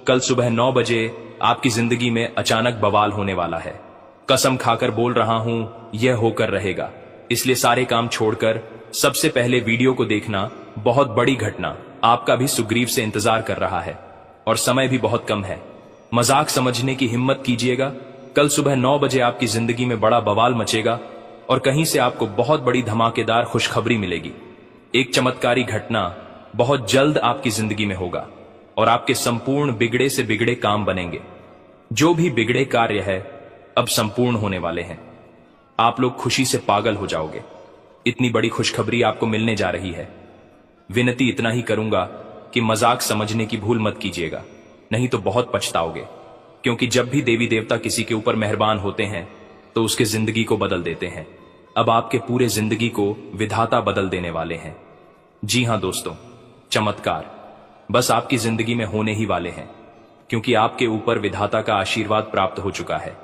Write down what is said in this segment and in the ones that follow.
कल सुबह 9 बजे आपकी जिंदगी में अचानक बवाल होने वाला है। कसम खाकर बोल रहा हूं, यह होकर रहेगा। इसलिए सारे काम छोड़कर सबसे पहले वीडियो को देखना। बहुत बड़ी घटना आपका भी सुग्रीव से इंतजार कर रहा है और समय भी बहुत कम है। मजाक समझने की हिम्मत कीजिएगा। कल सुबह 9 बजे आपकी जिंदगी में बड़ा बवाल मचेगा और कहीं से आपको बहुत बड़ी धमाकेदार खुशखबरी मिलेगी। एक चमत्कारी घटना बहुत जल्द आपकी जिंदगी में होगा और आपके संपूर्ण बिगड़े से बिगड़े काम बनेंगे। जो भी बिगड़े कार्य है अब संपूर्ण होने वाले हैं। आप लोग खुशी से पागल हो जाओगे। इतनी बड़ी खुशखबरी आपको मिलने जा रही है। विनती इतना ही करूंगा कि मजाक समझने की भूल मत कीजिएगा, नहीं तो बहुत पछताओगे। क्योंकि जब भी देवी देवता किसी के ऊपर मेहरबान होते हैं तो उसके जिंदगी को बदल देते हैं। अब आपके पूरे जिंदगी को विधाता बदल देने वाले हैं। जी हां दोस्तों, चमत्कार बस आपकी जिंदगी में होने ही वाले हैं, क्योंकि आपके ऊपर विधाता का आशीर्वाद प्राप्त हो चुका है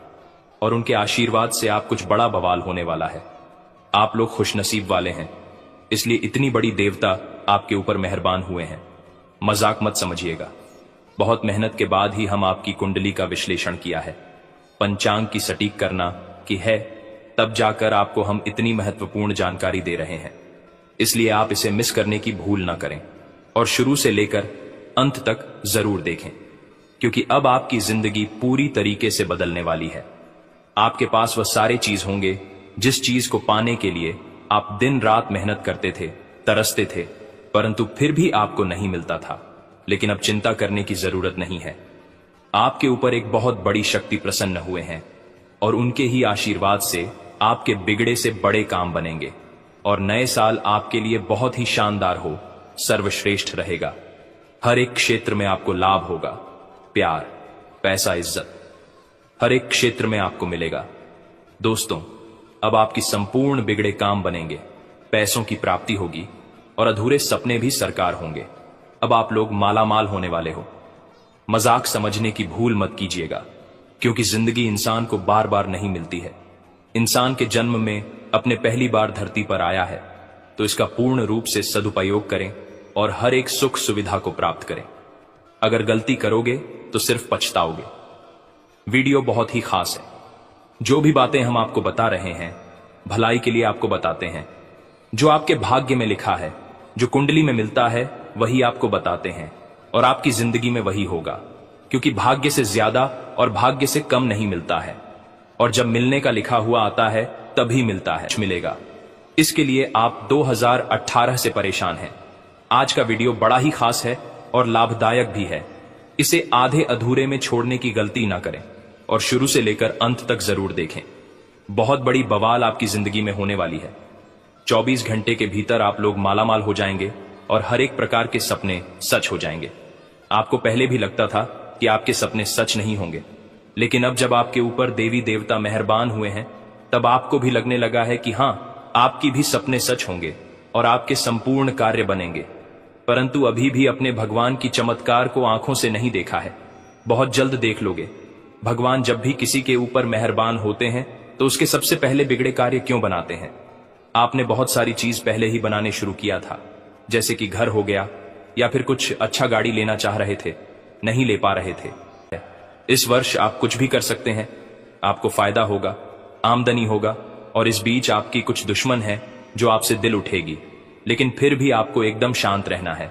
और उनके आशीर्वाद से आप कुछ बड़ा बवाल होने वाला है। आप लोग खुशनसीब वाले हैं, इसलिए इतनी बड़ी देवता आपके ऊपर मेहरबान हुए हैं। मजाक मत समझिएगा। बहुत मेहनत के बाद ही हम आपकी कुंडली का विश्लेषण किया है। पंचांग की सटीक करना की है, तब जाकर आपको हम इतनी महत्वपूर्ण जानकारी दे रहे हैं। इसलिए आप इसे मिस करने की भूल ना करें और शुरू से लेकर अंत तक जरूर देखें, क्योंकि अब आपकी जिंदगी पूरी तरीके से बदलने वाली है। आपके पास वह सारे चीज होंगे जिस चीज को पाने के लिए आप दिन रात मेहनत करते थे, तरसते थे, परंतु फिर भी आपको नहीं मिलता था। लेकिन अब चिंता करने की जरूरत नहीं है। आपके ऊपर एक बहुत बड़ी शक्ति प्रसन्न हुए हैं और उनके ही आशीर्वाद से आपके बिगड़े से बड़े काम बनेंगे और नए साल आपके लिए बहुत ही शानदार हो, सर्वश्रेष्ठ रहेगा। हर एक क्षेत्र में आपको लाभ होगा। प्यार, पैसा, इज्जत हर एक क्षेत्र में आपको मिलेगा। दोस्तों, अब आपकी संपूर्ण बिगड़े काम बनेंगे, पैसों की प्राप्ति होगी और अधूरे सपने भी साकार होंगे। अब आप लोग मालामाल होने वाले हो। मजाक समझने की भूल मत कीजिएगा, क्योंकि जिंदगी इंसान को बार बार नहीं मिलती है। इंसान के जन्म में अपने पहली बार धरती पर आया है तो इसका पूर्ण रूप से सदुपयोग करें और हर एक सुख सुविधा को प्राप्त करें। अगर गलती करोगे तो सिर्फ पछताओगे। वीडियो बहुत ही खास है। जो भी बातें हम आपको बता रहे हैं भलाई के लिए आपको बताते हैं। जो आपके भाग्य में लिखा है, जो कुंडली में मिलता है, वही आपको बताते हैं और आपकी जिंदगी में वही होगा, क्योंकि भाग्य से ज्यादा और भाग्य से कम नहीं मिलता है और जब मिलने का लिखा हुआ आता है तभी मिलता है, मिलेगा। इसके लिए आप 2018 से परेशान हैं। आज का वीडियो बड़ा ही खास है और लाभदायक भी है। इसे आधे अधूरे में छोड़ने की गलती ना करें और शुरू से लेकर अंत तक जरूर देखें। बहुत बड़ी बवाल आपकी जिंदगी में होने वाली है। 24 घंटे के भीतर आप लोग मालामाल हो जाएंगे और हर एक प्रकार के सपने सच हो जाएंगे। आपको पहले भी लगता था कि आपके सपने सच नहीं होंगे, लेकिन अब जब आपके ऊपर देवी देवता मेहरबान हुए हैं तब आपको भी लगने लगा है कि हां, आपकी भी सपने सच होंगे और आपके संपूर्ण कार्य बनेंगे। परंतु अभी भी अपने भगवान की चमत्कार को आंखों से नहीं देखा है। बहुत जल्द देख लोगे। भगवान जब भी किसी के ऊपर मेहरबान होते हैं तो उसके सबसे पहले बिगड़े कार्य क्यों बनाते हैं? आपने बहुत सारी चीज पहले ही बनाने शुरू किया था, जैसे कि घर हो गया या फिर कुछ अच्छा गाड़ी लेना चाह रहे थे, नहीं ले पा रहे थे। इस वर्ष आप कुछ भी कर सकते हैं। आपको फायदा होगा, आमदनी होगा और इस बीच आपकी कुछ दुश्मन है जो आपसे दिल उठेगी, लेकिन फिर भी आपको एकदम शांत रहना है।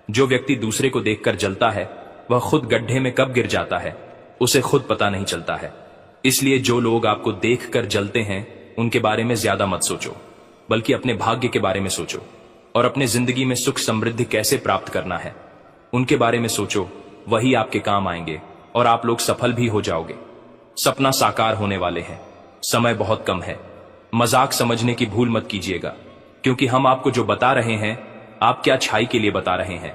जो व्यक्ति दूसरे को देखकर जलता है वह खुद गड्ढे में कब गिर जाता है उसे खुद पता नहीं चलता है। इसलिए जो लोग आपको देखकर जलते हैं उनके बारे में ज्यादा मत सोचो, बल्कि अपने भाग्य के बारे में सोचो और अपने जिंदगी में सुख समृद्धि कैसे प्राप्त करना है उनके बारे में सोचो। वही आपके काम आएंगे और आप लोग सफल भी हो जाओगे। सपना साकार होने वाले हैं। समय बहुत कम है। मजाक समझने की भूल मत कीजिएगा, क्योंकि हम आपको जो बता रहे हैं आप क्या छाई के लिए बता रहे हैं।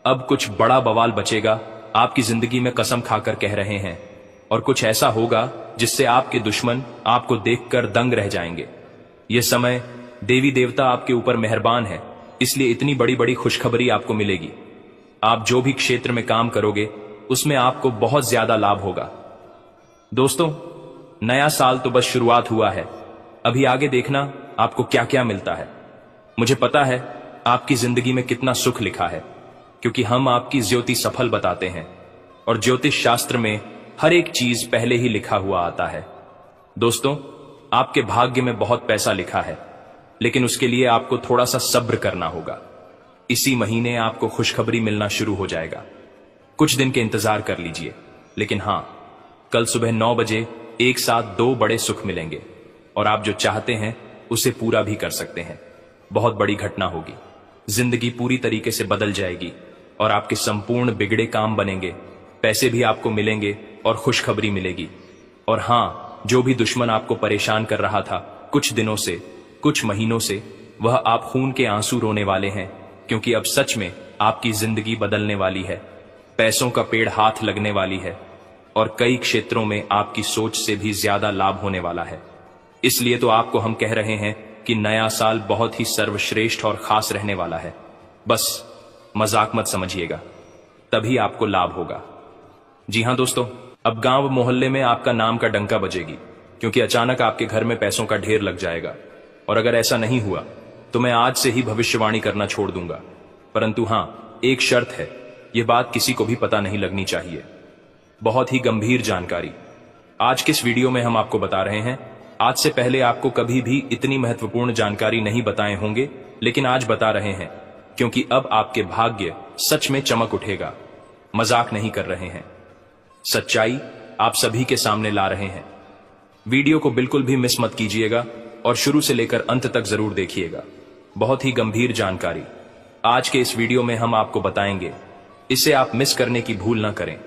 अब कुछ बड़ा बवाल बचेगा आपकी जिंदगी में, कसम खाकर कह रहे हैं, और कुछ ऐसा होगा जिससे आपके दुश्मन आपको देखकर दंग रह जाएंगे। यह समय देवी देवता आपके ऊपर मेहरबान है, इसलिए इतनी बड़ी बड़ी खुशखबरी आपको मिलेगी। आप जो भी क्षेत्र में काम करोगे उसमें आपको बहुत ज्यादा लाभ होगा। दोस्तों, नया साल तो बस शुरुआत हुआ है। अभी आगे देखना आपको क्या क्या मिलता है। मुझे पता है आपकी जिंदगी में कितना सुख लिखा है, क्योंकि हम आपकी ज्योति सफल बताते हैं। और ज्योतिष शास्त्र में हर एक चीज पहले ही लिखा हुआ आता है। दोस्तों, आपके भाग्य में बहुत पैसा लिखा है, लेकिन उसके लिए आपको थोड़ा सा सब्र करना होगा। इसी महीने आपको खुशखबरी मिलना शुरू हो जाएगा। कुछ दिन के इंतजार कर लीजिए, लेकिन हां, कल सुबह 9 बजे एक साथ 2 बड़े सुख मिलेंगे और आप जो चाहते हैं उसे पूरा भी कर सकते हैं। बहुत बड़ी घटना होगी, जिंदगी पूरी तरीके से बदल जाएगी और आपके संपूर्ण बिगड़े काम बनेंगे, पैसे भी आपको मिलेंगे और खुशखबरी मिलेगी। और हां, जो भी दुश्मन आपको परेशान कर रहा था कुछ दिनों से, कुछ महीनों से, वह आप खून के आंसू रोने वाले हैं, क्योंकि अब सच में आपकी जिंदगी बदलने वाली है। पैसों का पेड़ हाथ लगने वाली है और कई क्षेत्रों में आपकी सोच से भी ज्यादा लाभ होने वाला है। इसलिए तो आपको हम कह रहे हैं कि नया साल बहुत ही सर्वश्रेष्ठ और खास रहने वाला है। बस मजाक मत समझिएगा, तभी आपको लाभ होगा। जी हां दोस्तों, अब गांव मोहल्ले में आपका नाम का डंका बजेगी, क्योंकि अचानक आपके घर में पैसों का ढेर लग जाएगा। और अगर ऐसा नहीं हुआ तो मैं आज से ही भविष्यवाणी करना छोड़ दूंगा। परंतु हां, एक शर्त है, यह बात किसी को भी पता नहीं लगनी चाहिए। बहुत ही गंभीर जानकारी आज किस वीडियो में हम आपको बता रहे हैं। आज से पहले आपको कभी भी इतनी महत्वपूर्ण जानकारी नहीं बताए होंगे, लेकिन आज बता रहे हैं, क्योंकि अब आपके भाग्य सच में चमक उठेगा। मजाक नहीं कर रहे हैं, सच्चाई आप सभी के सामने ला रहे हैं। वीडियो को बिल्कुल भी मिस मत कीजिएगा और शुरू से लेकर अंत तक जरूर देखिएगा। बहुत ही गंभीर जानकारी आज के इस वीडियो में हम आपको बताएंगे, इसे आप मिस करने की भूल ना करें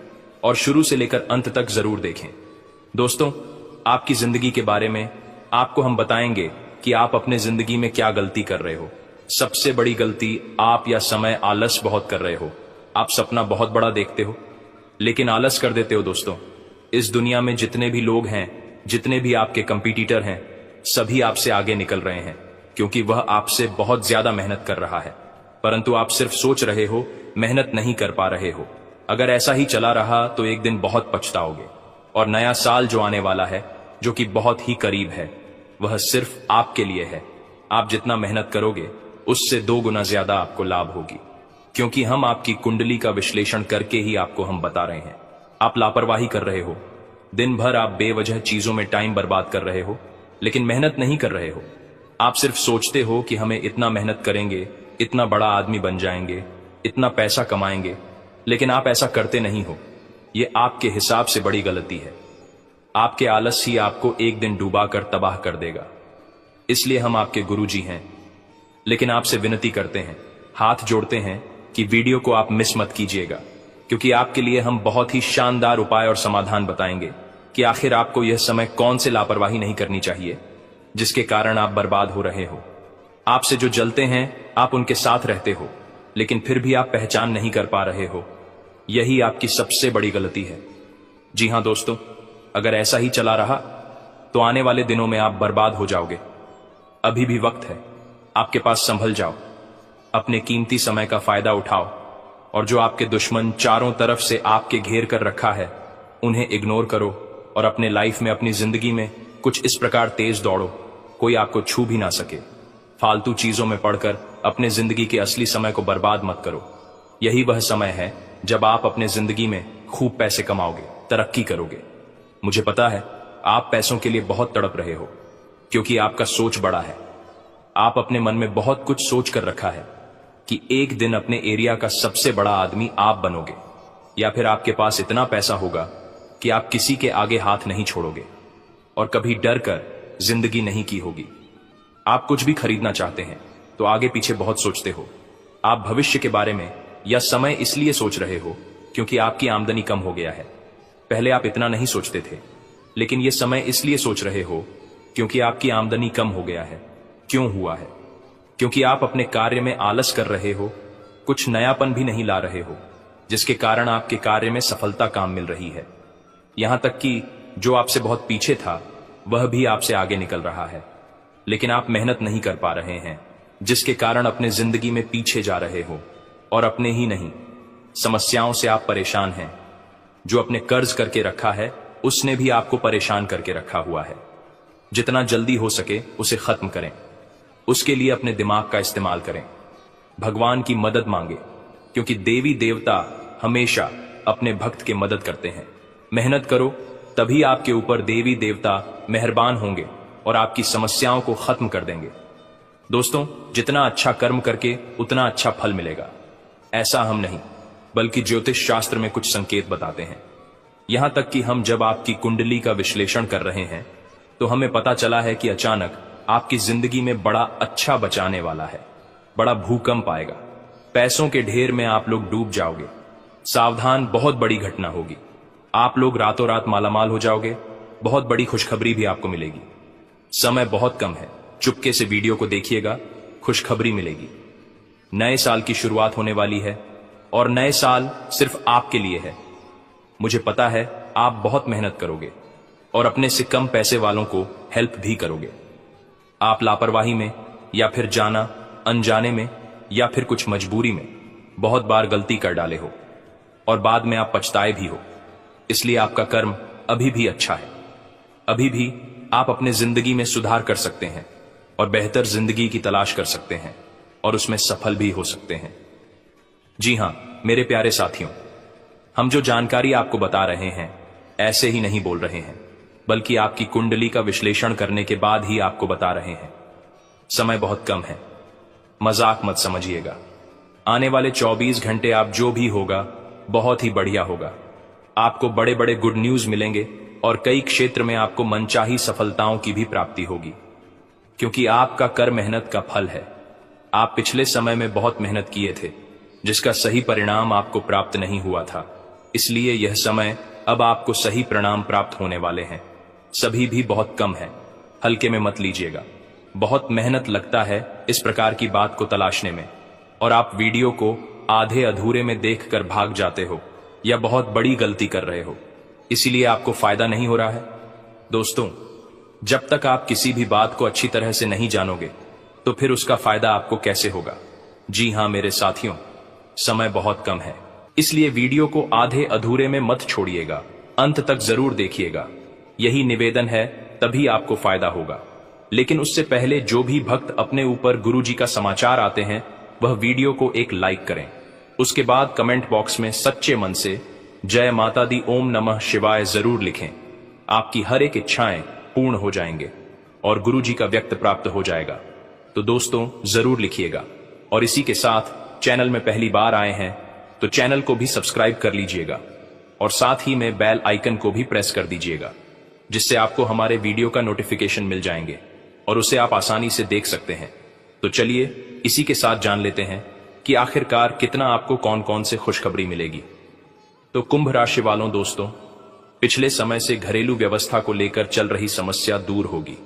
और शुरू से लेकर अंत तक जरूर देखें। दोस्तों, आपकी जिंदगी के बारे में आपको हम बताएंगे कि आप अपने जिंदगी में क्या गलती कर रहे हो। सबसे बड़ी गलती आप या समय आलस बहुत कर रहे हो। आप सपना बहुत बड़ा देखते हो, लेकिन आलस कर देते हो। दोस्तों, इस दुनिया में जितने भी लोग हैं, जितने भी आपके कंपटीटर हैं, सभी आपसे आगे निकल रहे हैं, क्योंकि वह आपसे बहुत ज्यादा मेहनत कर रहा है। परंतु आप सिर्फ सोच रहे हो, मेहनत नहीं कर पा रहे हो। अगर ऐसा ही चला रहा तो एक दिन बहुत पछताओगे। और नया साल जो आने वाला है, जो कि बहुत ही करीब है, वह सिर्फ आपके लिए है। आप जितना मेहनत करोगे उससे 2 गुना ज्यादा आपको लाभ होगी, क्योंकि हम आपकी कुंडली का विश्लेषण करके ही आपको हम बता रहे हैं। आप लापरवाही कर रहे हो, दिन भर आप बेवजह चीजों में टाइम बर्बाद कर रहे हो, लेकिन मेहनत नहीं कर रहे हो। आप सिर्फ सोचते हो कि हमें इतना मेहनत करेंगे, इतना बड़ा आदमी बन जाएंगे, इतना पैसा कमाएंगे, लेकिन आप ऐसा करते नहीं हो। ये आपके हिसाब से बड़ी गलती है। आपके आलस ही आपको एक दिन डूबा कर तबाह कर देगा। इसलिए हम आपके गुरुजी हैं, लेकिन आपसे विनती करते हैं, हाथ जोड़ते हैं कि वीडियो को आप मिस मत कीजिएगा, क्योंकि आपके लिए हम बहुत ही शानदार उपाय और समाधान बताएंगे कि आखिर आपको यह समय कौन से लापरवाही नहीं करनी चाहिए जिसके कारण आप बर्बाद हो रहे हो। आपसे जो जलते हैं, आप उनके साथ रहते हो, लेकिन फिर भी आप पहचान नहीं कर पा रहे हो। यही आपकी सबसे बड़ी गलती है। जी हां दोस्तों, अगर ऐसा ही चला रहा तो आने वाले दिनों में आप बर्बाद हो जाओगे। अभी भी वक्त है, आपके पास संभल जाओ, अपने कीमती समय का फायदा उठाओ और जो आपके दुश्मन चारों तरफ से आपके घेर कर रखा है, उन्हें इग्नोर करो और अपने लाइफ में, अपनी जिंदगी में कुछ इस प्रकार तेज दौड़ो, कोई आपको छू भी ना सके। फालतू चीजों में पड़कर अपने जिंदगी के असली समय को बर्बाद मत करो। यही वह समय है जब आप अपने जिंदगी में खूब पैसे कमाओगे, तरक्की करोगे। मुझे पता है आप पैसों के लिए बहुत तड़प रहे हो, क्योंकि आपका सोच बड़ा है। आप अपने मन में बहुत कुछ सोच कर रखा है कि एक दिन अपने एरिया का सबसे बड़ा आदमी आप बनोगे, या फिर आपके पास इतना पैसा होगा कि आप किसी के आगे हाथ नहीं छोड़ोगे और कभी डर कर जिंदगी नहीं की होगी। आप कुछ भी खरीदना चाहते हैं तो आगे पीछे बहुत सोचते हो। आप भविष्य के बारे में या समय इसलिए सोच रहे हो क्योंकि आपकी आमदनी कम हो गया है। पहले आप इतना नहीं सोचते थे, लेकिन यह समय इसलिए सोच रहे हो क्योंकि आपकी आमदनी कम हो गया है। क्यों हुआ है? क्योंकि आप अपने कार्य में आलस कर रहे हो, कुछ नयापन भी नहीं ला रहे हो, जिसके कारण आपके कार्य में सफलता काम मिल रही है। यहां तक कि जो आपसे बहुत पीछे था वह भी आपसे आगे निकल रहा है, लेकिन आप मेहनत नहीं कर पा रहे हैं, जिसके कारण अपने जिंदगी में पीछे जा रहे हो। और अपने ही नहीं, समस्याओं से आप परेशान हैं। जो अपने कर्ज करके रखा है उसने भी आपको परेशान करके रखा हुआ है। जितना जल्दी हो सके उसे खत्म करें। उसके लिए अपने दिमाग का इस्तेमाल करें। भगवान की मदद मांगे, क्योंकि देवी देवता हमेशा अपने भक्त के मदद करते हैं। मेहनत करो, तभी आपके ऊपर देवी देवता मेहरबान होंगे और आपकी समस्याओं को खत्म कर देंगे। दोस्तों, जितना अच्छा कर्म करके उतना अच्छा फल मिलेगा, ऐसा हम नहीं बल्कि ज्योतिष शास्त्र में कुछ संकेत बताते हैं। यहां तक कि हम जब आपकी कुंडली का विश्लेषण कर रहे हैं तो हमें पता चला है कि अचानक आपकी जिंदगी में बड़ा अच्छा बचाने वाला है। बड़ा भूकंप आएगा, पैसों के ढेर में आप लोग डूब जाओगे। सावधान, बहुत बड़ी घटना होगी। आप लोग रातों रात मालामाल हो जाओगे। बहुत बड़ी खुशखबरी भी आपको मिलेगी। समय बहुत कम है, चुपके से वीडियो को देखिएगा, खुशखबरी मिलेगी। नए साल की शुरुआत होने वाली है और नए साल सिर्फ आपके लिए है। मुझे पता है आप बहुत मेहनत करोगे और अपने से कम पैसे वालों को हेल्प भी करोगे। आप लापरवाही में या फिर जाना अनजाने में या फिर कुछ मजबूरी में बहुत बार गलती कर डाले हो और बाद में आप पछताए भी हो। इसलिए आपका कर्म अभी भी अच्छा है। अभी भी आप अपने जिंदगी में सुधार कर सकते हैं और बेहतर जिंदगी की तलाश कर सकते हैं और उसमें सफल भी हो सकते हैं। जी हां मेरे प्यारे साथियों, हम जो जानकारी आपको बता रहे हैं ऐसे ही नहीं बोल रहे हैं, बल्कि आपकी कुंडली का विश्लेषण करने के बाद ही आपको बता रहे हैं। समय बहुत कम है, मजाक मत समझिएगा। आने वाले 24 घंटे आप जो भी होगा बहुत ही बढ़िया होगा। आपको बड़े बड़े गुड न्यूज मिलेंगे और कई क्षेत्र में आपको मनचाही सफलताओं की भी प्राप्ति होगी, क्योंकि आपका कर मेहनत का फल है। आप पिछले समय में बहुत मेहनत किए थे, जिसका सही परिणाम आपको प्राप्त नहीं हुआ था। इसलिए यह समय अब आपको सही परिणाम प्राप्त होने वाले हैं। सभी भी बहुत कम है, हल्के में मत लीजिएगा। बहुत मेहनत लगता है इस प्रकार की बात को तलाशने में, और आप वीडियो को आधे अधूरे में देखकर भाग जाते हो या बहुत बड़ी गलती कर रहे हो, इसीलिए आपको फायदा नहीं हो रहा है। दोस्तों, जब तक आप किसी भी बात को अच्छी तरह से नहीं जानोगे तो फिर उसका फायदा आपको कैसे होगा। जी हां मेरे साथियों, समय बहुत कम है, इसलिए वीडियो को आधे अधूरे में मत छोड़िएगा, अंत तक जरूर देखिएगा। यही निवेदन है, तभी आपको फायदा होगा। लेकिन उससे पहले जो भी भक्त अपने ऊपर गुरु जी का समाचार आते हैं वह वीडियो को एक लाइक करें। उसके बाद कमेंट बॉक्स में सच्चे मन से जय माता दी ओम नमः शिवाय जरूर लिखें। आपकी हर एक इच्छाएं पूर्ण हो जाएंगे और गुरु जी का व्यक्त प्राप्त हो जाएगा। तो दोस्तों जरूर लिखिएगा, और इसी के साथ चैनल में पहली बार आए हैं तो चैनल को भी सब्सक्राइब कर लीजिएगा और साथ ही में बेल आइकन को भी प्रेस कर दीजिएगा, जिससे आपको हमारे वीडियो का नोटिफिकेशन मिल जाएंगे और उसे आप आसानी से देख सकते हैं। तो चलिए इसी के साथ जान लेते हैं कि आखिरकार कितना आपको कौन कौन से खुशखबरी मिलेगी। तो कुंभ राशि वालों दोस्तों, पिछले समय से घरेलू व्यवस्था को लेकर चल रही समस्या दूर होगी।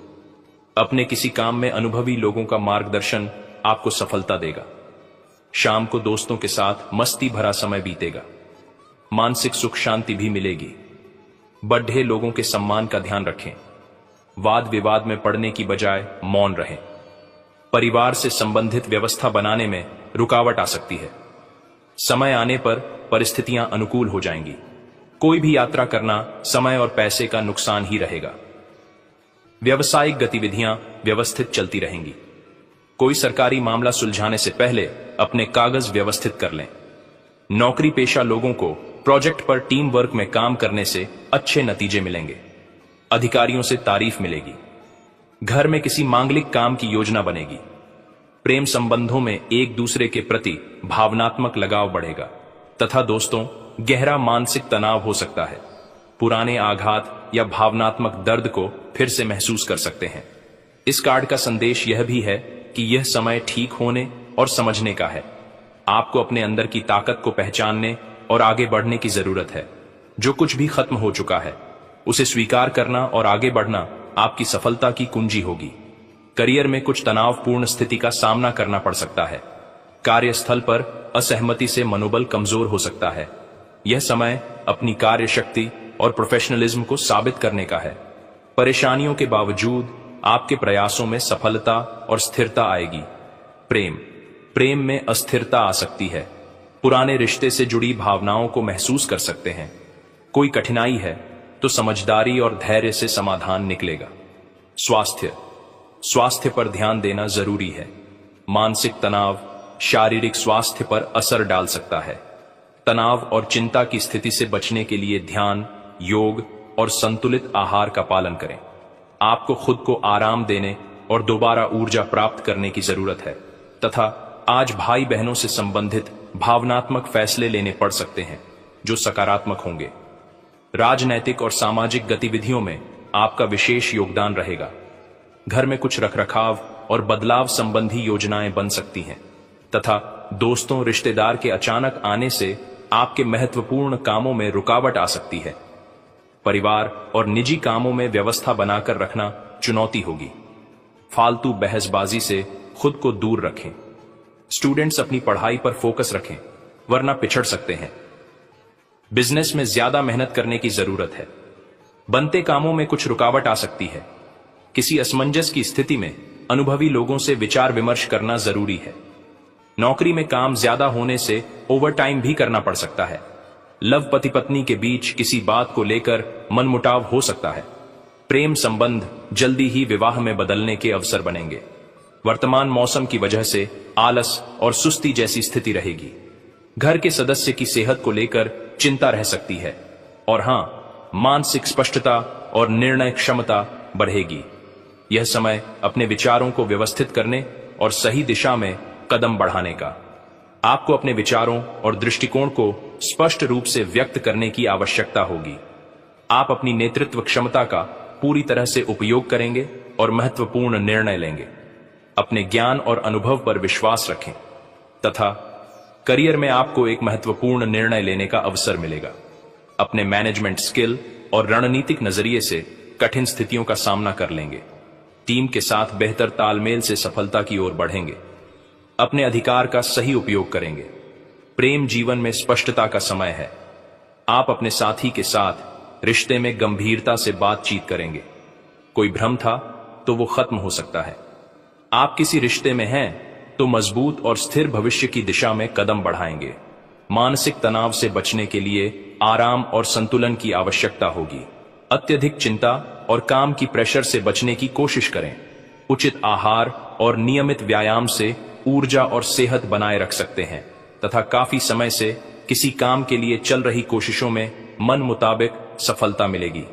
अपने किसी काम में अनुभवी लोगों का मार्गदर्शन आपको सफलता देगा। शाम को दोस्तों के साथ मस्ती भरा समय बीतेगा। मानसिक सुख शांति भी मिलेगी। बड़े लोगों के सम्मान का ध्यान रखें। वाद विवाद में पड़ने की बजाय मौन रहें। परिवार से संबंधित व्यवस्था बनाने में रुकावट आ सकती है। समय आने पर परिस्थितियां अनुकूल हो जाएंगी। कोई भी यात्रा करना समय और पैसे का नुकसान ही रहेगा। व्यवसायिक गतिविधियां व्यवस्थित चलती रहेंगी। कोई सरकारी मामला सुलझाने से पहले अपने कागज व्यवस्थित कर लें। नौकरी पेशा लोगों को प्रोजेक्ट पर टीम वर्क में काम करने से अच्छे नतीजे मिलेंगे। अधिकारियों से तारीफ मिलेगी। घर में किसी मांगलिक काम की योजना बनेगी। प्रेम संबंधों में एक दूसरे के प्रति भावनात्मक लगाव बढ़ेगा तथा दोस्तों गहरा मानसिक तनाव हो सकता है। पुराने आघात या भावनात्मक दर्द को फिर से महसूस कर सकते हैं। इस कार्ड का संदेश यह भी है कि यह समय ठीक होने और समझने का है। आपको अपने अंदर की ताकत को पहचानने और आगे बढ़ने की जरूरत है। जो कुछ भी खत्म हो चुका है उसे स्वीकार करना और आगे बढ़ना आपकी सफलता की कुंजी होगी। करियर में कुछ तनावपूर्ण स्थिति का सामना करना पड़ सकता है। कार्यस्थल पर असहमति से मनोबल कमजोर हो सकता है। यह समय अपनी कार्य शक्ति और प्रोफेशनलिज्म को साबित करने का है। परेशानियों के बावजूद आपके प्रयासों में सफलता और स्थिरता आएगी। प्रेम में अस्थिरता आ सकती है। पुराने रिश्ते से जुड़ी भावनाओं को महसूस कर सकते हैं। कोई कठिनाई है तो समझदारी और धैर्य से समाधान निकलेगा। स्वास्थ्य पर ध्यान देना जरूरी है। मानसिक तनाव शारीरिक स्वास्थ्य पर असर डाल सकता है। तनाव और चिंता की स्थिति से बचने के लिए ध्यान, योग और संतुलित आहार का पालन करें। आपको खुद को आराम देने और दोबारा ऊर्जा प्राप्त करने की जरूरत है तथा आज भाई बहनों से संबंधित भावनात्मक फैसले लेने पड़ सकते हैं जो सकारात्मक होंगे। राजनैतिक और सामाजिक गतिविधियों में आपका विशेष योगदान रहेगा। घर में कुछ रखरखाव और बदलाव संबंधी योजनाएं बन सकती हैं तथा दोस्तों, रिश्तेदार के अचानक आने से आपके महत्वपूर्ण कामों में रुकावट आ सकती है। परिवार और निजी कामों में व्यवस्था बनाकर रखना चुनौती होगी। फालतू बहसबाजी से खुद को दूर रखें। स्टूडेंट्स अपनी पढ़ाई पर फोकस रखें, वरना पिछड़ सकते हैं। बिजनेस में ज्यादा मेहनत करने की जरूरत है। बनते कामों में कुछ रुकावट आ सकती है। किसी असमंजस की स्थिति में अनुभवी लोगों से विचार विमर्श करना जरूरी है। नौकरी में काम ज्यादा होने से ओवरटाइम भी करना पड़ सकता है। लव पति पत्नी के बीच किसी बात को लेकर मनमुटाव हो सकता है। प्रेम संबंध जल्दी ही विवाह में बदलने के अवसर बनेंगे। वर्तमान मौसम की वजह से आलस और सुस्ती जैसी स्थिति रहेगी। घर के सदस्य की सेहत को लेकर चिंता रह सकती है और हां, मानसिक स्पष्टता और निर्णय क्षमता बढ़ेगी। यह समय अपने विचारों को व्यवस्थित करने और सही दिशा में कदम बढ़ाने का। आपको अपने विचारों और दृष्टिकोण को स्पष्ट रूप से व्यक्त करने की आवश्यकता होगी। आप अपनी नेतृत्व क्षमता का पूरी तरह से उपयोग करेंगे और महत्वपूर्ण निर्णय लेंगे। अपने ज्ञान और अनुभव पर विश्वास रखें तथा करियर में आपको एक महत्वपूर्ण निर्णय लेने का अवसर मिलेगा। अपने मैनेजमेंट स्किल और रणनीतिक नजरिए से कठिन स्थितियों का सामना कर लेंगे। टीम के साथ बेहतर तालमेल से सफलता की ओर बढ़ेंगे। अपने अधिकार का सही उपयोग करेंगे। प्रेम जीवन में स्पष्टता का समय है। आप अपने साथी के साथ रिश्ते में गंभीरता से बातचीत करेंगे। कोई भ्रम था तो वो खत्म हो सकता है। आप किसी रिश्ते में हैं तो मजबूत और स्थिर भविष्य की दिशा में कदम बढ़ाएंगे। मानसिक तनाव से बचने के लिए आराम और संतुलन की आवश्यकता होगी। अत्यधिक चिंता और काम की प्रेशर से बचने की कोशिश करें। उचित आहार और नियमित व्यायाम से ऊर्जा और सेहत बनाए रख सकते हैं तथा काफी समय से किसी काम के लिए चल रही कोशिशों में मन मुताबिक सफलता मिलेगी।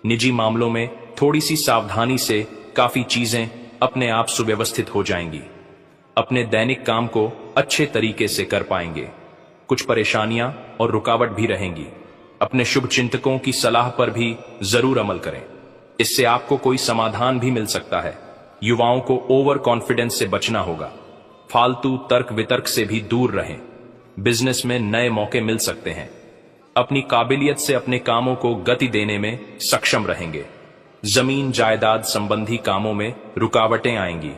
निजी मामलों में थोड़ी सी सावधानी से काफी चीजें अपने आप सुव्यवस्थित हो जाएंगी। अपने दैनिक काम को अच्छे तरीके से कर पाएंगे। कुछ परेशानियां और रुकावट भी रहेंगी। अपने शुभचिंतकों की सलाह पर भी जरूर अमल करें। इससे आपको कोई समाधान भी मिल सकता है। युवाओं को ओवर कॉन्फिडेंस से बचना होगा। फालतू तर्क वितर्क से भी दूर रहें। बिजनेस में नए मौके मिल सकते हैं। अपनी काबिलियत से अपने कामों को गति देने में सक्षम रहेंगे। जमीन जायदाद संबंधी कामों में रुकावटें आएंगी।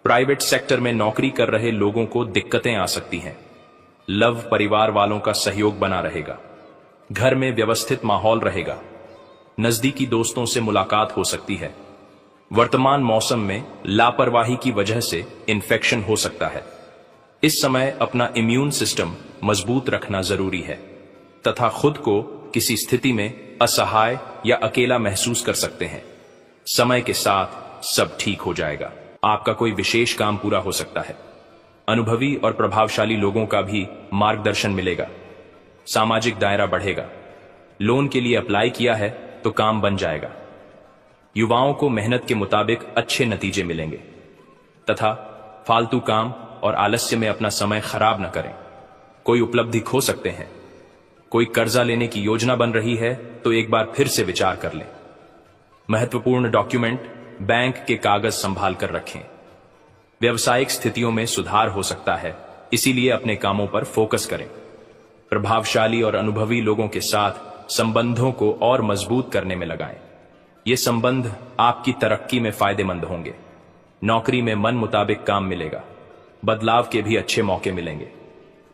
प्राइवेट सेक्टर में नौकरी कर रहे लोगों को दिक्कतें आ सकती हैं। लव परिवार वालों का सहयोग बना रहेगा। घर में व्यवस्थित माहौल रहेगा। नजदीकी दोस्तों से मुलाकात हो सकती है। वर्तमान मौसम में लापरवाही की वजह से इन्फेक्शन हो सकता है। इस समय अपना इम्यून सिस्टम मजबूत रखना जरूरी है तथा खुद को किसी स्थिति में असहाय या अकेला महसूस कर सकते हैं। समय के साथ सब ठीक हो जाएगा। आपका कोई विशेष काम पूरा हो सकता है। अनुभवी और प्रभावशाली लोगों का भी मार्गदर्शन मिलेगा। सामाजिक दायरा बढ़ेगा। लोन के लिए अप्लाई किया है तो काम बन जाएगा। युवाओं को मेहनत के मुताबिक अच्छे नतीजे मिलेंगे तथा फालतू काम और आलस्य में अपना समय खराब न करें। कोई उपलब्धि खो सकते हैं। कोई कर्जा लेने की योजना बन रही है तो एक बार फिर से विचार कर लें। महत्वपूर्ण डॉक्यूमेंट, बैंक के कागज संभाल कर रखें। व्यवसायिक स्थितियों में सुधार हो सकता है, इसीलिए अपने कामों पर फोकस करें। प्रभावशाली और अनुभवी लोगों के साथ संबंधों को और मजबूत करने में लगाएं। ये संबंध आपकी तरक्की में फायदेमंद होंगे। नौकरी में मन मुताबिक काम मिलेगा। बदलाव के भी अच्छे मौके मिलेंगे।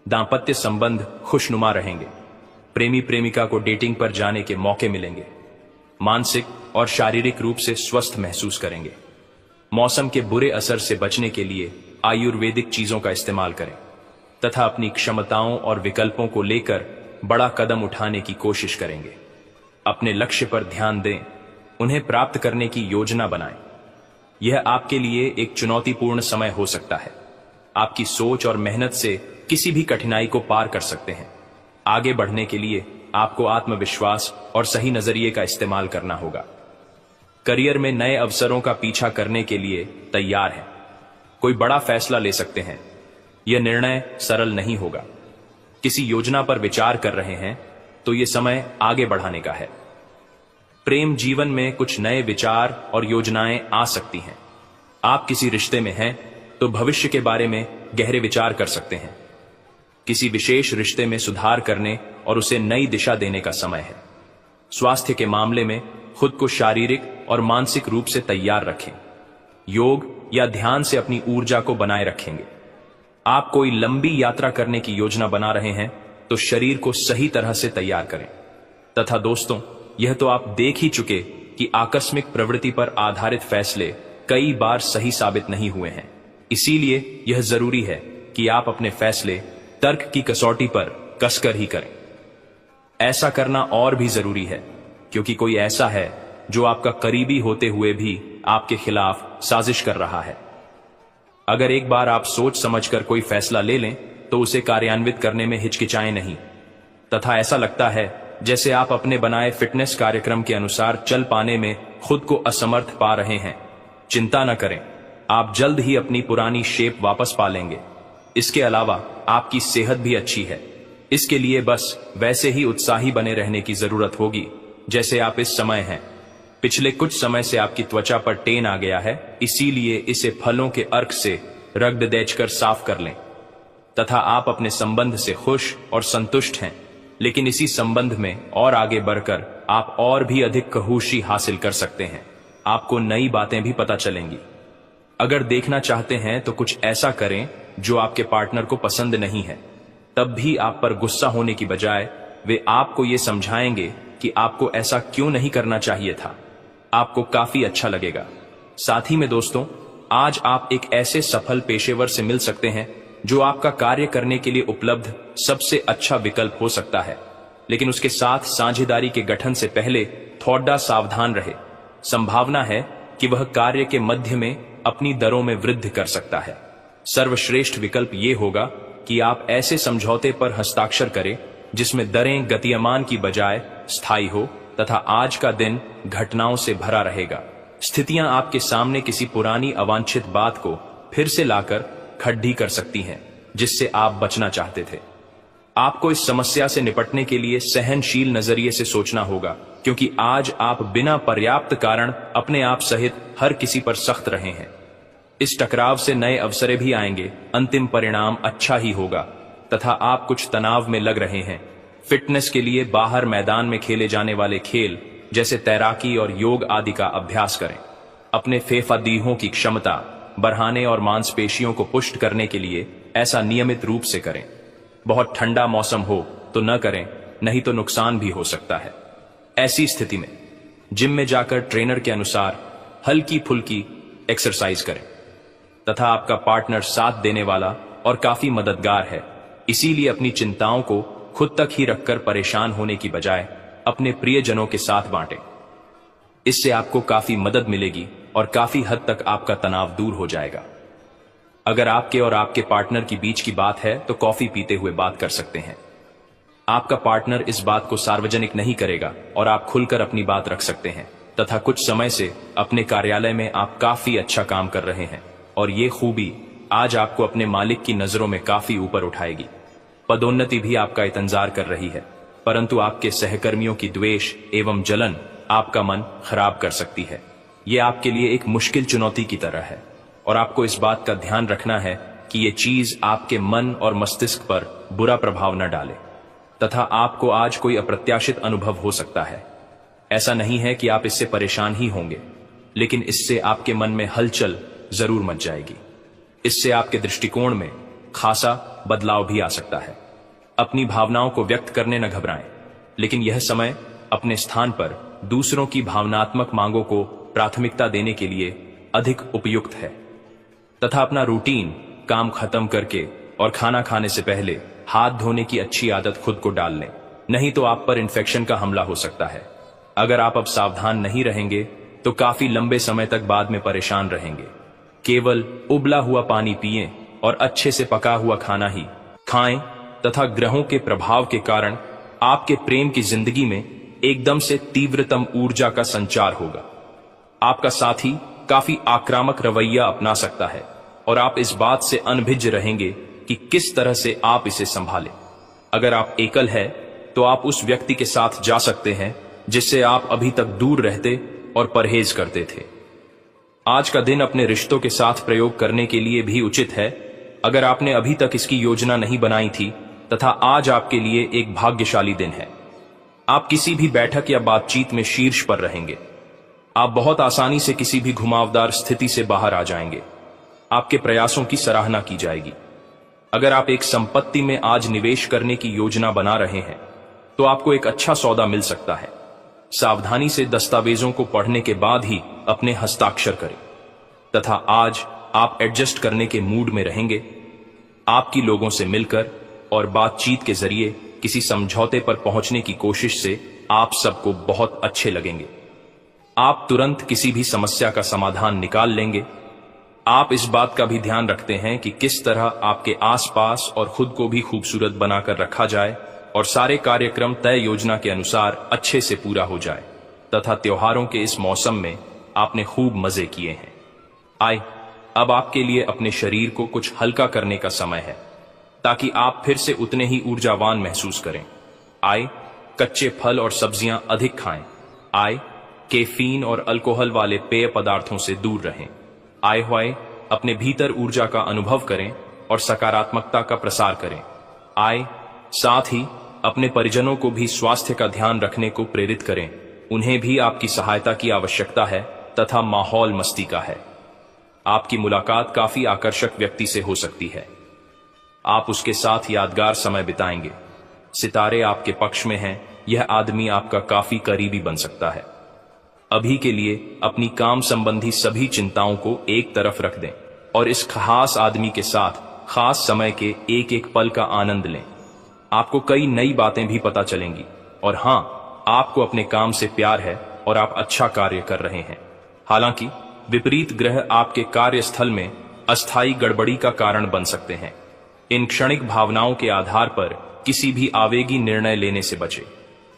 दांपत्य संबंध खुशनुमा रहेंगे। प्रेमी प्रेमिका को डेटिंग पर जाने के मौके मिलेंगे। मानसिक और शारीरिक रूप से स्वस्थ महसूस करेंगे। मौसम के बुरे असर से बचने के लिए आयुर्वेदिक चीजों का इस्तेमाल करें तथा अपनी क्षमताओं और विकल्पों को लेकर बड़ा कदम उठाने की कोशिश करेंगे। अपने लक्ष्य पर ध्यान दें। उन्हें प्राप्त करने की योजना बनाएं। यह आपके लिए एक चुनौतीपूर्ण समय हो सकता है। आपकी सोच और मेहनत से किसी भी कठिनाई को पार कर सकते हैं। आगे बढ़ने के लिए आपको आत्मविश्वास और सही नजरिए का इस्तेमाल करना होगा। करियर में नए अवसरों का पीछा करने के लिए तैयार हैं। कोई बड़ा फैसला ले सकते हैं। यह निर्णय सरल नहीं होगा। किसी योजना पर विचार कर रहे हैं तो यह समय आगे बढ़ाने का है। प्रेम जीवन में कुछ नए विचार और योजनाएं आ सकती हैं। आप किसी रिश्ते में हैं तो भविष्य के बारे में गहरे विचार कर सकते हैं। किसी विशेष रिश्ते में सुधार करने और उसे नई दिशा देने का समय है। स्वास्थ्य के मामले में खुद को शारीरिक और मानसिक रूप से तैयार रखें। योग या ध्यान से अपनी ऊर्जा को बनाए रखेंगे। आप कोई लंबी यात्रा करने की योजना बना रहे हैं तो शरीर को सही तरह से तैयार करें। तथा दोस्तों, यह तो आप देख ही चुके कि आकस्मिक प्रवृत्ति पर आधारित फैसले कई बार सही साबित नहीं हुए हैं। इसीलिए यह जरूरी है कि आप अपने फैसले तर्क की कसौटी पर कसकर ही करें। ऐसा करना और भी जरूरी है क्योंकि कोई ऐसा है जो आपका करीबी होते हुए भी आपके खिलाफ साजिश कर रहा है। अगर एक बार आप सोच समझकर कोई फैसला ले लें तो उसे कार्यान्वित करने में हिचकिचाएं नहीं। तथा ऐसा लगता है जैसे आप अपने बनाए फिटनेस कार्यक्रम के अनुसार चल पाने में खुद को असमर्थ पा रहे हैं। चिंता न करें, आप जल्द ही अपनी पुरानी शेप वापस पा लेंगे। इसके अलावा आपकी सेहत भी अच्छी है। इसके लिए बस वैसे ही उत्साही बने रहने की जरूरत होगी जैसे आप इस समय हैं। पिछले कुछ समय से आपकी त्वचा पर टेन आ गया है, इसीलिए इसे फलों के अर्क से रगड़ देचकर साफ कर लें। तथा आप अपने संबंध से खुश और संतुष्ट हैं, लेकिन इसी संबंध में और आगे बढ़कर आप और भी अधिक कहूशी हासिल कर सकते हैं। आपको नई बातें भी पता चलेंगी। अगर देखना चाहते हैं तो कुछ ऐसा करें जो आपके पार्टनर को पसंद नहीं है। तब भी आप पर गुस्सा होने की बजाय वे आपको ये समझाएंगे कि आपको ऐसा क्यों नहीं करना चाहिए था। आपको काफी अच्छा लगेगा। साथ ही में दोस्तों, आज आप एक ऐसे सफल पेशेवर से मिल सकते हैं जो आपका कार्य करने के लिए उपलब्ध सबसे अच्छा विकल्प हो सकता है। लेकिन उसके साथ साझेदारी के गठन से पहले थोड़ा सावधान रहे। संभावना है कि वह कार्य के मध्य में अपनी दरों में वृद्धि कर सकता है। सर्वश्रेष्ठ विकल्प ये होगा कि आप ऐसे समझौते पर हस्ताक्षर करें जिसमें दरें गतिमान की बजाय स्थायी हो तथा आज का दिन घटनाओं से भरा रहेगा। स्थितियां आपके सामने किसी पुरानी अवांछित बात को फिर से लाकर खड्डी कर सकती हैं जिससे आप बचना चाहते थे। आपको इस समस्या से निपटने के लिए सहनशील नजरिए से सोचना होगा, क्योंकि आज आप बिना पर्याप्त कारण अपने आप सहित हर किसी पर सख्त रहे हैं। इस टकराव से नए अवसरें भी आएंगे। अंतिम परिणाम अच्छा ही होगा। तथा आप कुछ तनाव में लग रहे हैं। फिटनेस के लिए बाहर मैदान में खेले जाने वाले खेल जैसे तैराकी और योग आदि का अभ्यास करें। अपने फेफड़ों की क्षमता बढ़ाने और मांसपेशियों को पुष्ट करने के लिए ऐसा नियमित रूप से करें। बहुत ठंडा मौसम हो तो न करें, नहीं तो नुकसान भी हो सकता है। ऐसी स्थिति में जिम में जाकर ट्रेनर के अनुसार हल्की फुल्की एक्सरसाइज करें। तथा आपका पार्टनर साथ देने वाला और काफी मददगार है, इसीलिए अपनी चिंताओं को खुद तक ही रखकर परेशान होने की बजाय अपने प्रियजनों के साथ बांटें। इससे आपको काफी मदद मिलेगी और काफी हद तक आपका तनाव दूर हो जाएगा। अगर आपके और आपके पार्टनर की बीच की बात है तो कॉफी पीते हुए बात कर सकते हैं। आपका पार्टनर इस बात को सार्वजनिक नहीं करेगा और आप खुलकर अपनी बात रख सकते हैं। तथा कुछ समय से अपने कार्यालय में आप काफी अच्छा काम कर रहे हैं और ये खूबी आज आपको अपने मालिक की नजरों में काफी ऊपर उठाएगी। पदोन्नति भी आपका इंतजार कर रही है, परंतु आपके सहकर्मियों की द्वेष एवं जलन आपका मन खराब कर सकती है। ये आपके लिए एक मुश्किल चुनौती की तरह है और आपको इस बात का ध्यान रखना है कि ये चीज आपके मन और मस्तिष्क पर बुरा प्रभाव न डाले। तथा आपको आज कोई अप्रत्याशित अनुभव हो सकता है। ऐसा नहीं है कि आप इससे परेशान ही होंगे, लेकिन इससे आपके मन में हलचल जरूर मच जाएगी। इससे आपके दृष्टिकोण में खासा बदलाव भी आ सकता है। अपनी भावनाओं को व्यक्त करने न घबराएं, लेकिन यह समय अपने स्थान पर दूसरों की भावनात्मक मांगों को प्राथमिकता देने के लिए अधिक उपयुक्त है। तथा अपना रूटीन काम खत्म करके और खाना खाने से पहले हाथ धोने की अच्छी आदत खुद को डाल लें, नहीं तो आप पर इन्फेक्शन का हमला हो सकता है। अगर आप अब सावधान नहीं रहेंगे तो काफी लंबे समय तक बाद में परेशान रहेंगे। केवल उबला हुआ पानी पिएं और अच्छे से पका हुआ खाना ही खाएं तथा ग्रहों के प्रभाव के कारण आपके प्रेम की जिंदगी में एकदम से तीव्रतम ऊर्जा का संचार होगा। आपका साथी काफी आक्रामक रवैया अपना सकता है और आप इस बात से अनभिज्ञ रहेंगे कि किस तरह से आप इसे संभालें। अगर आप एकल है तो आप उस व्यक्ति के साथ जा सकते हैं जिससे आप अभी तक दूर रहते और परहेज करते थे। आज का दिन अपने रिश्तों के साथ प्रयोग करने के लिए भी उचित है अगर आपने अभी तक इसकी योजना नहीं बनाई थी, तथा आज आपके लिए एक भाग्यशाली दिन है। आप किसी भी बैठक या बातचीत में शीर्ष पर रहेंगे। आप बहुत आसानी से किसी भी घुमावदार स्थिति से बाहर आ जाएंगे। आपके प्रयासों की सराहना की जाएगी। अगर आप एक संपत्ति में आज निवेश करने की योजना बना रहे हैं तो आपको एक अच्छा सौदा मिल सकता है। सावधानी से दस्तावेजों को पढ़ने के बाद ही अपने हस्ताक्षर करें, तथा आज आप एडजस्ट करने के मूड में रहेंगे। आपकी लोगों से मिलकर और बातचीत के जरिए किसी समझौते पर पहुंचने की कोशिश से आप सबको बहुत अच्छे लगेंगे। आप तुरंत किसी भी समस्या का समाधान निकाल लेंगे। आप इस बात का भी ध्यान रखते हैं कि किस तरह आपके आसपास और खुद को भी खूबसूरत बनाकर रखा जाए और सारे कार्यक्रम तय योजना के अनुसार अच्छे से पूरा हो जाए, तथा त्योहारों के इस मौसम में आपने खूब मजे किए हैं। आए, अब आपके लिए अपने शरीर को कुछ हल्का करने का समय है ताकि आप फिर से उतने ही ऊर्जावान महसूस करें। आए, कच्चे फल और सब्जियां अधिक खाएं। आए, कैफीन और अल्कोहल वाले पेय पदार्थों से दूर रहें। आए हुए अपने भीतर ऊर्जा का अनुभव करें और सकारात्मकता का प्रसार करें। आए, साथ ही अपने परिजनों को भी स्वास्थ्य का ध्यान रखने को प्रेरित करें। उन्हें भी आपकी सहायता की आवश्यकता है तथा माहौल मस्ती का है। आपकी मुलाकात काफी आकर्षक व्यक्ति से हो सकती है। आप उसके साथ यादगार समय बिताएंगे। सितारे आपके पक्ष में हैं। यह आदमी आपका काफी करीबी बन सकता है। अभी के लिए अपनी काम संबंधी सभी चिंताओं को एक तरफ रख दें और इस खास आदमी के साथ खास समय के एक एक पल का आनंद लें। आपको कई नई बातें भी पता चलेंगी और हां, आपको अपने काम से प्यार है और आप अच्छा कार्य कर रहे हैं। हालांकि विपरीत ग्रह आपके कार्यस्थल में अस्थायी गड़बड़ी का कारण बन सकते हैं। इन क्षणिक भावनाओं के आधार पर किसी भी आवेगी निर्णय लेने से बचें।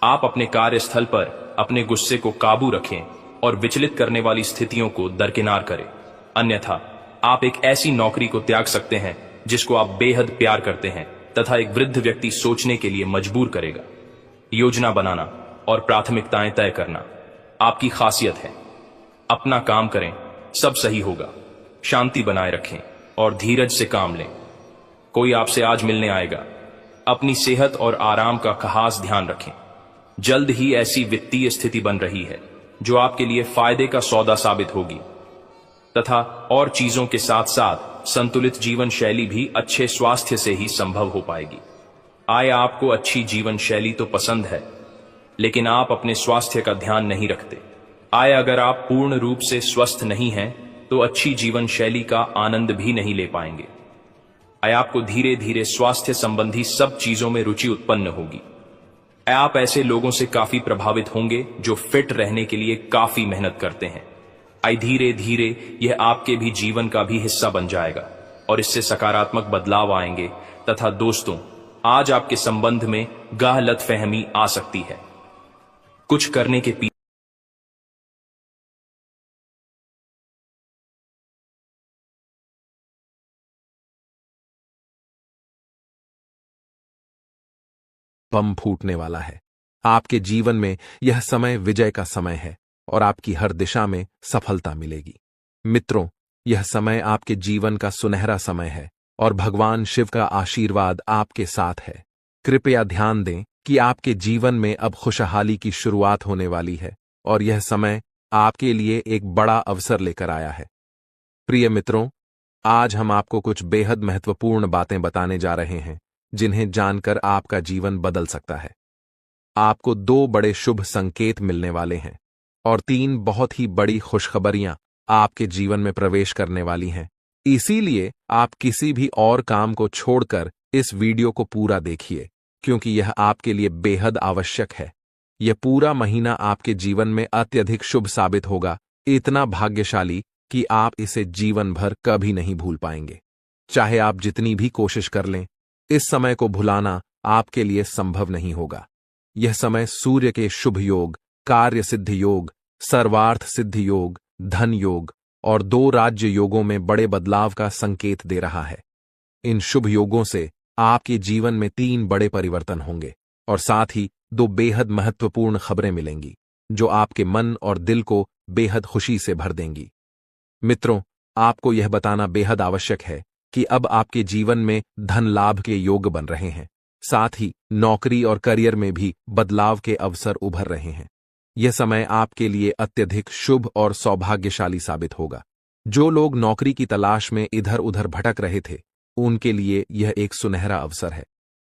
आप अपने कार्यस्थल पर अपने गुस्से को काबू रखें और विचलित करने वाली स्थितियों को दरकिनार करें। अन्यथा आप एक ऐसी नौकरी को त्याग सकते हैं जिसको आप बेहद प्यार करते हैं तथा एक वृद्ध व्यक्ति सोचने के लिए मजबूर करेगा। योजना बनाना और प्राथमिकताएं तय करना आपकी खासियत है। अपना काम करें, सब सही होगा। शांति बनाए रखें और धीरज से काम लें। कोई आपसे आज मिलने आएगा। अपनी सेहत और आराम का खास ध्यान रखें। जल्द ही ऐसी वित्तीय स्थिति बन रही है जो आपके लिए फायदे का सौदा साबित होगी, तथा और चीजों के साथ साथ संतुलित जीवन शैली भी अच्छे स्वास्थ्य से ही संभव हो पाएगी। आय, आपको अच्छी जीवन शैली तो पसंद है, लेकिन आप अपने स्वास्थ्य का ध्यान नहीं रखते। आय, अगर आप पूर्ण रूप से स्वस्थ नहीं हैं तो अच्छी जीवन शैली का आनंद भी नहीं ले पाएंगे। आय, आपको धीरे धीरे स्वास्थ्य संबंधी सब चीजों में रुचि उत्पन्न होगी। आप ऐसे लोगों से काफी प्रभावित होंगे जो फिट रहने के लिए काफी मेहनत करते हैं। आय, धीरे धीरे यह आपके भी जीवन का भी हिस्सा बन जाएगा और इससे सकारात्मक बदलाव आएंगे। तथा दोस्तों, आज आपके संबंध में गलतफहमी आ सकती है। कुछ करने के पीछे बम फूटने वाला है। आपके जीवन में यह समय विजय का समय है और आपकी हर दिशा में सफलता मिलेगी। मित्रों, यह समय आपके जीवन का सुनहरा समय है और भगवान शिव का आशीर्वाद आपके साथ है। कृपया ध्यान दें कि आपके जीवन में अब खुशहाली की शुरुआत होने वाली है और यह समय आपके लिए एक बड़ा अवसर लेकर आया है। प्रिय मित्रों, आज हम आपको कुछ बेहद महत्वपूर्ण बातें बताने जा रहे हैं जिन्हें जानकर आपका जीवन बदल सकता है। आपको 2 बड़े शुभ संकेत मिलने वाले हैं और 3 बहुत ही बड़ी खुशखबरियां आपके जीवन में प्रवेश करने वाली हैं। इसीलिए आप किसी भी और काम को छोड़कर इस वीडियो को पूरा देखिए, क्योंकि यह आपके लिए बेहद आवश्यक है। यह पूरा महीना आपके जीवन में अत्यधिक शुभ साबित होगा, इतना भाग्यशाली कि आप इसे जीवन भर कभी नहीं भूल पाएंगे। चाहे आप जितनी भी कोशिश कर लें, इस समय को भुलाना आपके लिए संभव नहीं होगा। यह समय सूर्य के शुभ योग, कार्य सिद्धि योग, सर्वार्थ सिद्धि योग, धन योग और 2 राज्य योगों में बड़े बदलाव का संकेत दे रहा है। इन शुभ योगों से आपके जीवन में 3 बड़े परिवर्तन होंगे और साथ ही 2 बेहद महत्वपूर्ण खबरें मिलेंगी जो आपके मन और दिल को बेहद खुशी से भर देंगी। मित्रों, आपको यह बताना बेहद आवश्यक है कि अब आपके जीवन में धन लाभ के योग बन रहे हैं। साथ ही नौकरी और करियर में भी बदलाव के अवसर उभर रहे हैं। यह समय आपके लिए अत्यधिक शुभ और सौभाग्यशाली साबित होगा। जो लोग नौकरी की तलाश में इधर उधर भटक रहे थे, उनके लिए यह एक सुनहरा अवसर है।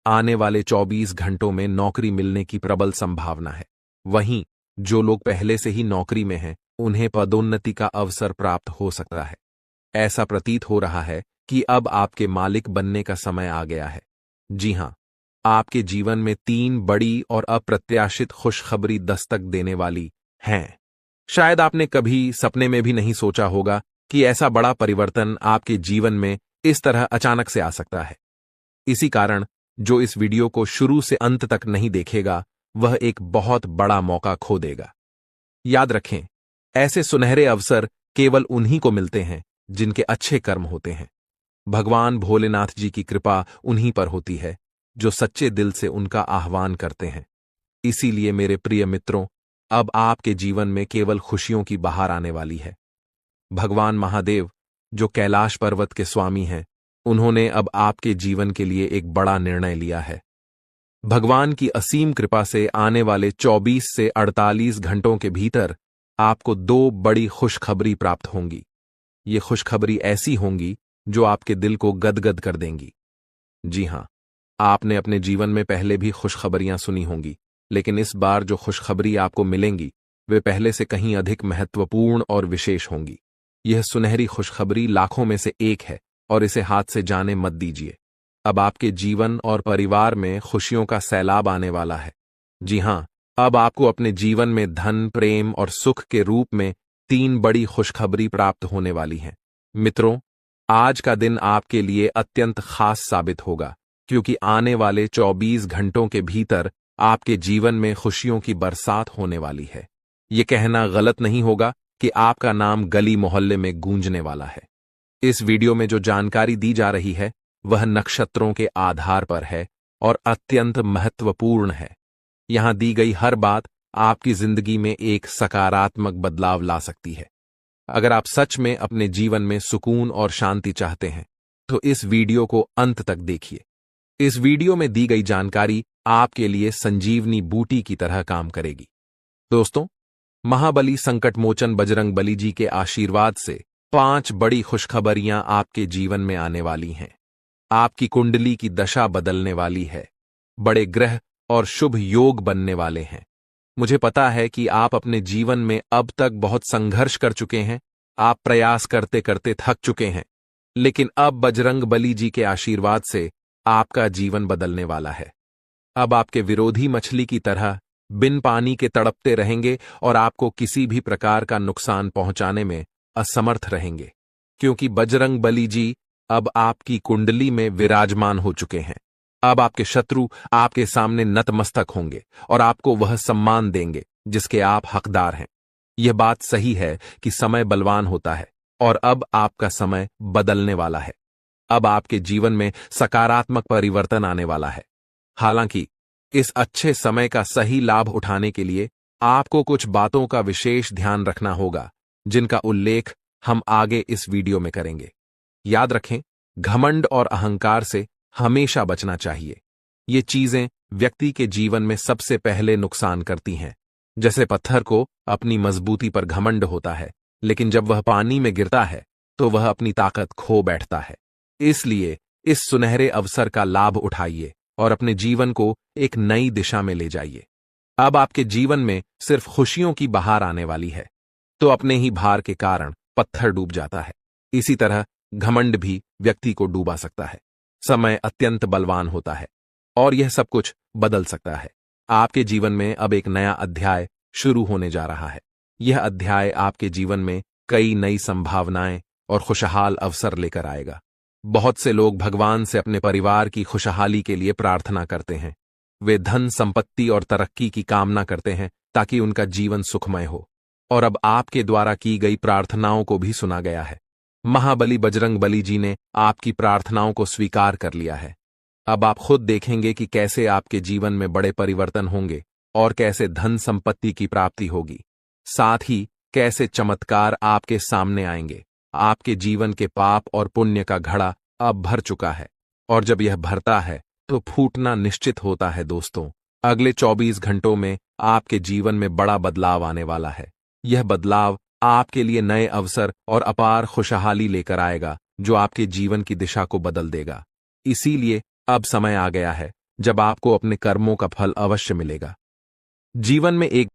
आने वाले 24 घंटों में नौकरी मिलने की प्रबल संभावना है। वहीं जो लोग पहले से ही नौकरी में हैं, उन्हें पदोन्नति का अवसर प्राप्त हो सकता है। ऐसा प्रतीत हो रहा है कि अब आपके मालिक बनने का समय आ गया है। जी हां, आपके जीवन में 3 बड़ी और अप्रत्याशित खुशखबरी दस्तक देने वाली हैं। शायद आपने कभी सपने में भी नहीं सोचा होगा कि ऐसा बड़ा परिवर्तन आपके जीवन में इस तरह अचानक से आ सकता है। इसी कारण जो इस वीडियो को शुरू से अंत तक नहीं देखेगा, वह एक बहुत बड़ा मौका खो देगा। याद रखें, ऐसे सुनहरे अवसर केवल उन्हीं को मिलते हैं जिनके अच्छे कर्म होते हैं। भगवान भोलेनाथ जी की कृपा उन्हीं पर होती है जो सच्चे दिल से उनका आह्वान करते हैं। इसीलिए मेरे प्रिय मित्रों, अब आपके जीवन में केवल खुशियों की बहार आने वाली है। भगवान महादेव, जो कैलाश पर्वत के स्वामी हैं, उन्होंने अब आपके जीवन के लिए एक बड़ा निर्णय लिया है। भगवान की असीम कृपा से आने वाले 24 से 48 घंटों के भीतर आपको 2 बड़ी खुशखबरी प्राप्त होंगी। ये खुशखबरी ऐसी होंगी जो आपके दिल को गदगद कर देंगी। जी हां, आपने अपने जीवन में पहले भी खुशखबरियां सुनी होंगी, लेकिन इस बार जो खुशखबरी आपको मिलेंगी वे पहले से कहीं अधिक महत्वपूर्ण और विशेष होंगी। यह सुनहरी खुशखबरी लाखों में से एक है और इसे हाथ से जाने मत दीजिए। अब आपके जीवन और परिवार में खुशियों का सैलाब आने वाला है। जी हां, अब आपको अपने जीवन में धन, प्रेम और सुख के रूप में 3 बड़ी खुशखबरी प्राप्त होने वाली हैं। मित्रों, आज का दिन आपके लिए अत्यंत खास साबित होगा, क्योंकि आने वाले 24 घंटों के भीतर आपके जीवन में खुशियों की बरसात होने वाली है। ये कहना गलत नहीं होगा कि आपका नाम गली मोहल्ले में गूंजने वाला है। इस वीडियो में जो जानकारी दी जा रही है वह नक्षत्रों के आधार पर है और अत्यंत महत्वपूर्ण है। यहां दी गई हर बात आपकी जिंदगी में एक सकारात्मक बदलाव ला सकती है। अगर आप सच में अपने जीवन में सुकून और शांति चाहते हैं, तो इस वीडियो को अंत तक देखिए। इस वीडियो में दी गई जानकारी आपके लिए संजीवनी बूटी की तरह काम करेगी। दोस्तों, महाबली संकटमोचन बजरंग बली जी के आशीर्वाद से 5 बड़ी खुशखबरियां आपके जीवन में आने वाली हैं। आपकी कुंडली की दशा बदलने वाली है। बड़े ग्रह और शुभ योग बनने वाले हैं। मुझे पता है कि आप अपने जीवन में अब तक बहुत संघर्ष कर चुके हैं। आप प्रयास करते करते थक चुके हैं, लेकिन अब बजरंग बली जी के आशीर्वाद से आपका जीवन बदलने वाला है। अब आपके विरोधी मछली की तरह बिन पानी के तड़पते रहेंगे और आपको किसी भी प्रकार का नुकसान पहुंचाने में असमर्थ रहेंगे, क्योंकि बजरंग बली जी अब आपकी कुंडली में विराजमान हो चुके हैं। अब आपके शत्रु आपके सामने नतमस्तक होंगे और आपको वह सम्मान देंगे जिसके आप हकदार हैं। यह बात सही है कि समय बलवान होता है और अब आपका समय बदलने वाला है। अब आपके जीवन में सकारात्मक परिवर्तन आने वाला है। हालांकि इस अच्छे समय का सही लाभ उठाने के लिए आपको कुछ बातों का विशेष ध्यान रखना होगा, जिनका उल्लेख हम आगे इस वीडियो में करेंगे। याद रखें, घमंड और अहंकार से हमेशा बचना चाहिए। ये चीजें व्यक्ति के जीवन में सबसे पहले नुकसान करती हैं। जैसे पत्थर को अपनी मजबूती पर घमंड होता है, लेकिन जब वह पानी में गिरता है तो वह अपनी ताकत खो बैठता है। इसलिए इस सुनहरे अवसर का लाभ उठाइए और अपने जीवन को एक नई दिशा में ले जाइए। अब आपके जीवन में सिर्फ खुशियों की बहार आने वाली है, तो अपने ही भार के कारण पत्थर डूब जाता है। इसी तरह घमंड भी व्यक्ति को डूबा सकता है। समय अत्यंत बलवान होता है और यह सब कुछ बदल सकता है। आपके जीवन में अब एक नया अध्याय शुरू होने जा रहा है। यह अध्याय आपके जीवन में कई नई संभावनाएं और खुशहाल अवसर लेकर आएगा। बहुत से लोग भगवान से अपने परिवार की खुशहाली के लिए प्रार्थना करते हैं। वे धन, संपत्ति और तरक्की की कामना करते हैं ताकि उनका जीवन सुखमय हो। और अब आपके द्वारा की गई प्रार्थनाओं को भी सुना गया है। महाबली बजरंगबली जी ने आपकी प्रार्थनाओं को स्वीकार कर लिया है। अब आप खुद देखेंगे कि कैसे आपके जीवन में बड़े परिवर्तन होंगे और कैसे धन संपत्ति की प्राप्ति होगी। साथ ही कैसे चमत्कार आपके सामने आएंगे। आपके जीवन के पाप और पुण्य का घड़ा अब भर चुका है, और जब यह भरता है तो फूटना निश्चित होता है। दोस्तों, अगले 24 घंटों में आपके जीवन में बड़ा बदलाव आने वाला है। यह बदलाव आपके लिए नए अवसर और अपार खुशहाली लेकर आएगा, जो आपके जीवन की दिशा को बदल देगा। इसीलिए अब समय आ गया है जब आपको अपने कर्मों का फल अवश्य मिलेगा। जीवन में एक